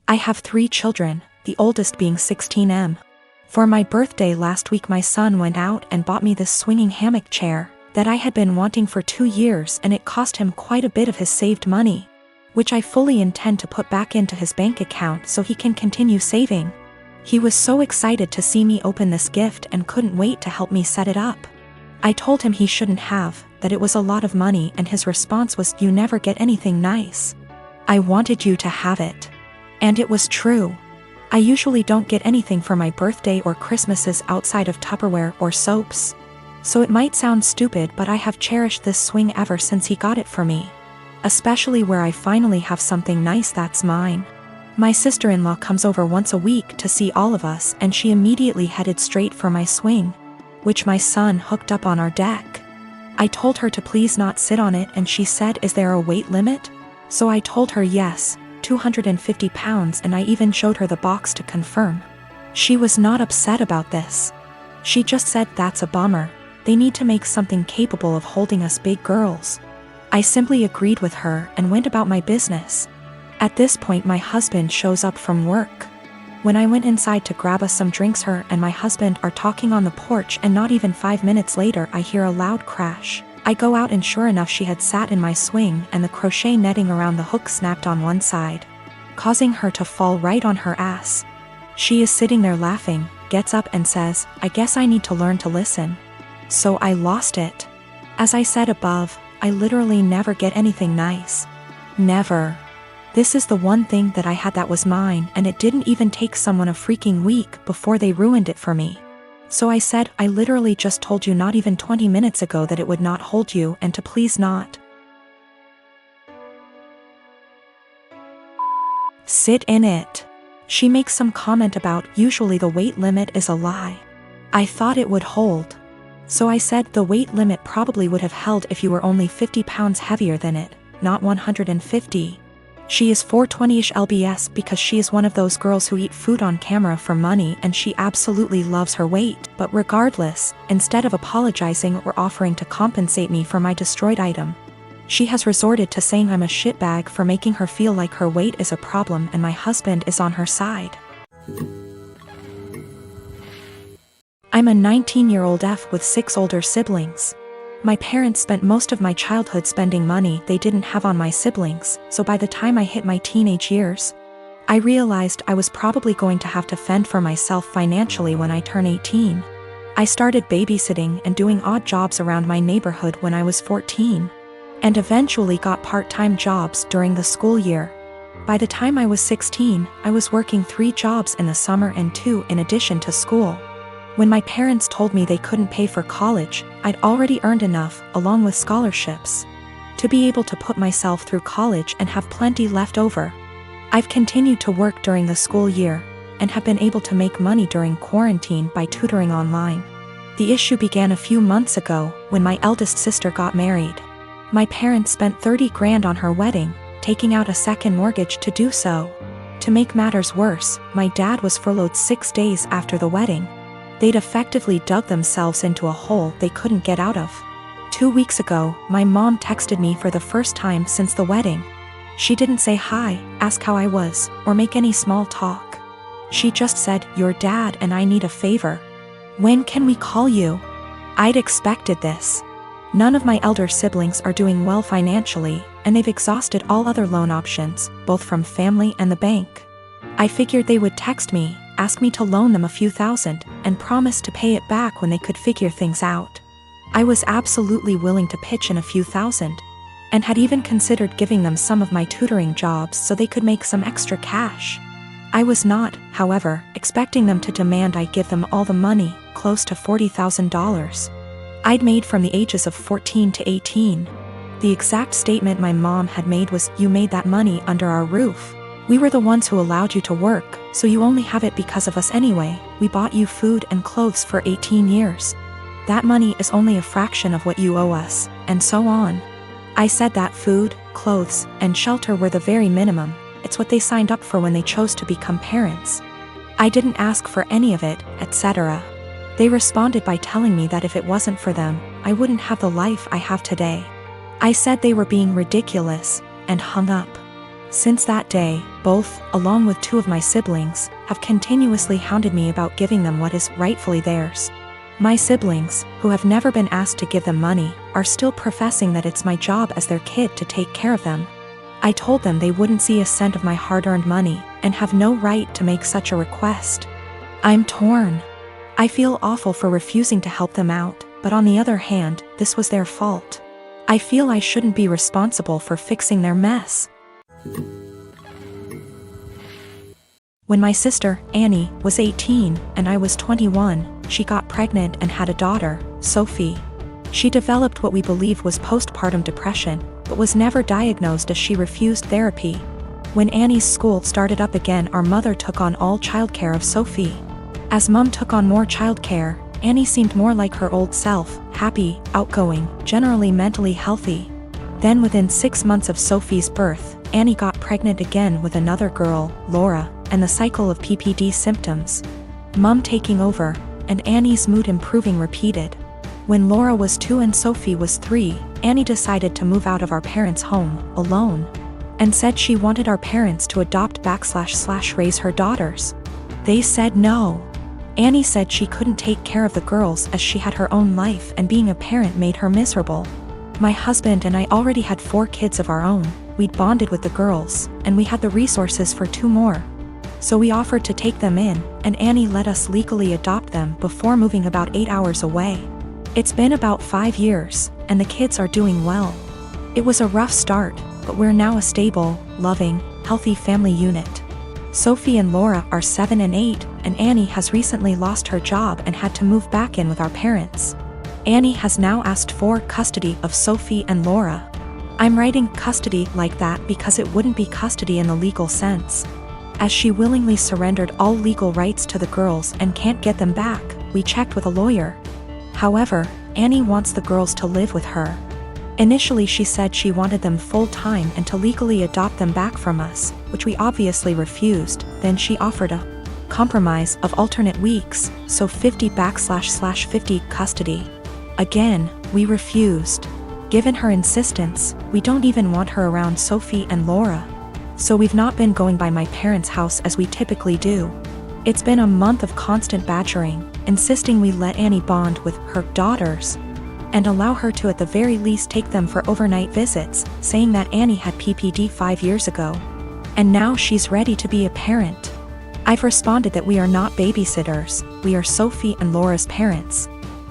I have 3 children, the oldest being 16M. For my birthday last week my son went out and bought me this swinging hammock chair that I had been wanting for 2 years, and it cost him quite a bit of his saved money, which I fully intend to put back into his bank account so he can continue saving. He was so excited to see me open this gift and couldn't wait to help me set it up. I told him he shouldn't have, that it was a lot of money, and his response was, "You never get anything nice. I wanted you to have it." And it was true. I usually don't get anything for my birthday or Christmases outside of Tupperware or soaps. So it might sound stupid, but I have cherished this swing ever since he got it for me. Especially where I finally have something nice that's mine. My sister-in-law comes over once a week to see all of us, and she immediately headed straight for my swing, which my son hooked up on our deck. I told her to please not sit on it, and she said, "Is there a weight limit?" So I told her yes, 250 pounds, and I even showed her the box to confirm. She was not upset about this. She just said, "That's a bummer. They need to make something capable of holding us big girls." I simply agreed with her and went about my business. At this point my husband shows up from work. When I went inside to grab us some drinks, her and my husband are talking on the porch, and not even 5 minutes later I hear a loud crash. I go out, and sure enough she had sat in my swing, and the crochet netting around the hook snapped on one side, causing her to fall right on her ass. She is sitting there laughing, gets up and says, "I guess I need to learn to listen." So I lost it. As I said above, I literally never get anything nice. Never. This is the one thing that I had that was mine, and it didn't even take someone a freaking week before they ruined it for me. So I said, "I literally just told you not even 20 minutes ago that it would not hold you, and to please not sit in it." She makes some comment about, "Usually the weight limit is a lie. I thought it would hold." So I said, "The weight limit probably would have held if you were only 50 pounds heavier than it, not 150. She is 420-ish lbs because she is one of those girls who eat food on camera for money, and she absolutely loves her weight. But regardless, instead of apologizing or offering to compensate me for my destroyed item, she has resorted to saying I'm a shitbag for making her feel like her weight is a problem and my husband is on her side. I'm a 19-year-old F with 6 older siblings. My parents spent most of my childhood spending money they didn't have on my siblings, so by the time I hit my teenage years, I realized I was probably going to have to fend for myself financially when I turn 18. I started babysitting and doing odd jobs around my neighborhood when I was 14, and eventually got part-time jobs during the school year. By the time I was 16, I was working 3 jobs in the summer and 2 in addition to school. When my parents told me they couldn't pay for college, I'd already earned enough, along with scholarships, to be able to put myself through college and have plenty left over. I've continued to work during the school year, and have been able to make money during quarantine by tutoring online. The issue began a few months ago, when my eldest sister got married. My parents spent 30 grand on her wedding, taking out a second mortgage to do so. To make matters worse, my dad was furloughed 6 days after the wedding. They'd effectively dug themselves into a hole they couldn't get out of. 2 weeks ago, my mom texted me for the first time since the wedding. She didn't say hi, ask how I was, or make any small talk. She just said, "Your dad and I need a favor. When can we call you?" I'd expected this. None of my elder siblings are doing well financially, and they've exhausted all other loan options, both from family and the bank. I figured they would text me, ask me to loan them a few thousand, and promise to pay it back when they could figure things out. I was absolutely willing to pitch in a few thousand, and had even considered giving them some of my tutoring jobs so they could make some extra cash. I was not, however, expecting them to demand I give them all the money, close to $40,000. I'd made from the ages of 14 to 18. The exact statement my mom had made was, "You made that money under our roof. We were the ones who allowed you to work, so you only have it because of us anyway. We bought you food and clothes for 18 years. That money is only a fraction of what you owe us," and so on. I said that food, clothes, and shelter were the very minimum. It's what they signed up for when they chose to become parents. I didn't ask for any of it, etc. They responded by telling me that if it wasn't for them, I wouldn't have the life I have today. I said they were being ridiculous, and hung up. Since that day, both, along with 2 of my siblings, have continuously hounded me about giving them what is rightfully theirs. My siblings, who have never been asked to give them money, are still professing that it's my job as their kid to take care of them. I told them they wouldn't see a cent of my hard-earned money, and have no right to make such a request. I'm torn. I feel awful for refusing to help them out, but on the other hand, this was their fault. I feel I shouldn't be responsible for fixing their mess. When my sister, Annie, was 18 and I was 21, she got pregnant and had a daughter, Sophie. She developed what we believe was postpartum depression, but was never diagnosed as she refused therapy. When Annie's school started up again, our mother took on all childcare of Sophie. As Mum took on more childcare, Annie seemed more like her old self, happy, outgoing, generally mentally healthy. Then within 6 months of Sophie's birth, Annie got pregnant again with another girl, Laura, and the cycle of PPD symptoms. Mum taking over, and Annie's mood improving repeated. When Laura was 2 and Sophie was 3, Annie decided to move out of our parents' home, alone, and said she wanted our parents to adopt/raise her daughters. They said no. Annie said she couldn't take care of the girls as she had her own life and being a parent made her miserable. My husband and I already had 4 kids of our own, we'd bonded with the girls, and we had the resources for 2 more. So we offered to take them in, and Annie let us legally adopt them before moving about 8 hours away. It's been about 5 years, and the kids are doing well. It was a rough start, but we're now a stable, loving, healthy family unit. Sophie and Laura are 7 and 8, and Annie has recently lost her job and had to move back in with our parents. Annie has now asked for custody of Sophie and Laura. I'm writing custody like that because it wouldn't be custody in the legal sense. As she willingly surrendered all legal rights to the girls and can't get them back, we checked with a lawyer. However, Annie wants the girls to live with her. Initially she said she wanted them full-time and to legally adopt them back from us, which we obviously refused. Then she offered a compromise of alternate weeks, so 50//50 custody. Again, we refused. Given her insistence, we don't even want her around Sophie and Laura. So we've not been going by my parents' house as we typically do. It's been a month of constant badgering, insisting we let Annie bond with her daughters and allow her to at the very least take them for overnight visits, saying that Annie had PPD 5 years ago. And now she's ready to be a parent. I've responded that we are not babysitters, we are Sophie and Laura's parents.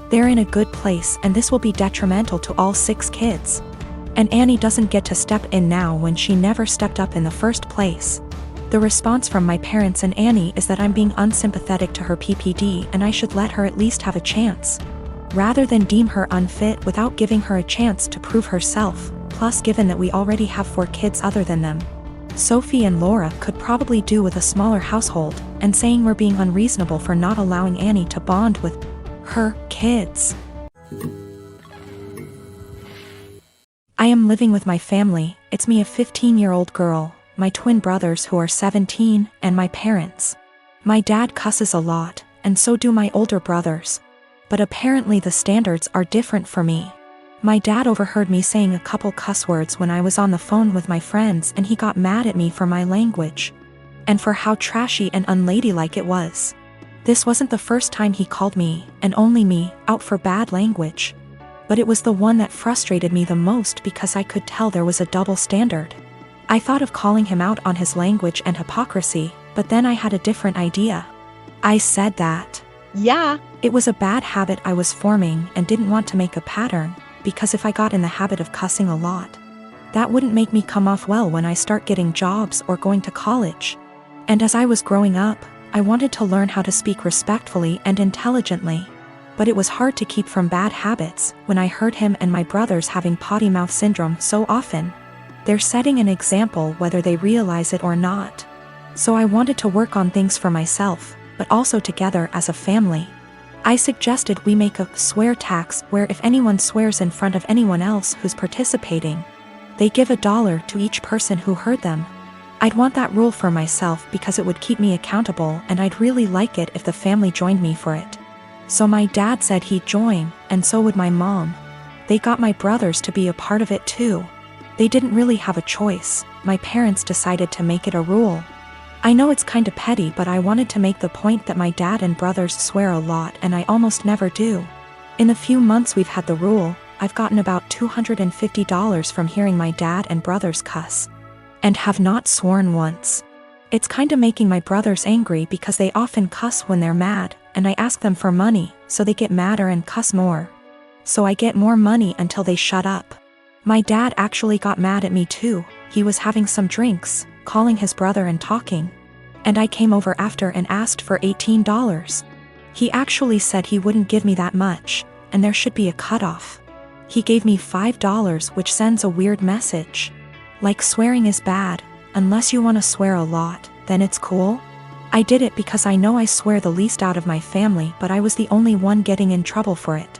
They're in a good place and this will be detrimental to all 6 kids. And Annie doesn't get to step in now when she never stepped up in the first place. The response from my parents and Annie is that I'm being unsympathetic to her PPD and I should let her at least have a chance, rather than deem her unfit without giving her a chance to prove herself, plus given that we already have 4 kids other than them. Sophie and Laura could probably do with a smaller household, and saying we're being unreasonable for not allowing Annie to bond with her kids. I am living with my family. It's me, a 15-year-old girl, my twin brothers who are 17, and my parents. My dad cusses a lot, and so do my older brothers. But apparently the standards are different for me. My dad overheard me saying a couple cuss words when I was on the phone with my friends and he got mad at me for my language. And for how trashy and unladylike it was. This wasn't the first time he called me, and only me, out for bad language. But it was the one that frustrated me the most because I could tell there was a double standard. I thought of calling him out on his language and hypocrisy, but then I had a different idea. I said that, yeah, it was a bad habit I was forming and didn't want to make a pattern, because if I got in the habit of cussing a lot, that wouldn't make me come off well when I start getting jobs or going to college. And as I was growing up, I wanted to learn how to speak respectfully and intelligently. But it was hard to keep from bad habits when I heard him and my brothers having potty mouth syndrome so often. They're setting an example whether they realize it or not. So I wanted to work on things for myself, but also together as a family. I suggested we make a swear tax where if anyone swears in front of anyone else who's participating, they give $1 to each person who heard them. I'd want that rule for myself because it would keep me accountable, and I'd really like it if the family joined me for it. So my dad said he'd join, and so would my mom. They got my brothers to be a part of it too. They didn't really have a choice, my parents decided to make it a rule. I know it's kinda petty, but I wanted to make the point that my dad and brothers swear a lot and I almost never do. In the few months we've had the rule, I've gotten about $250 from hearing my dad and brothers cuss. And have not sworn once. It's kinda making my brothers angry because they often cuss when they're mad, and I ask them for money, so they get madder and cuss more. So I get more money until they shut up. My dad actually got mad at me too. He was having some drinks, calling his brother and talking. And I came over after and asked for $18. He actually said he wouldn't give me that much, and there should be a cutoff. He gave me $5, which sends a weird message. Like swearing is bad, unless you wanna swear a lot, then it's cool. I did it because I know I swear the least out of my family, but I was the only one getting in trouble for it.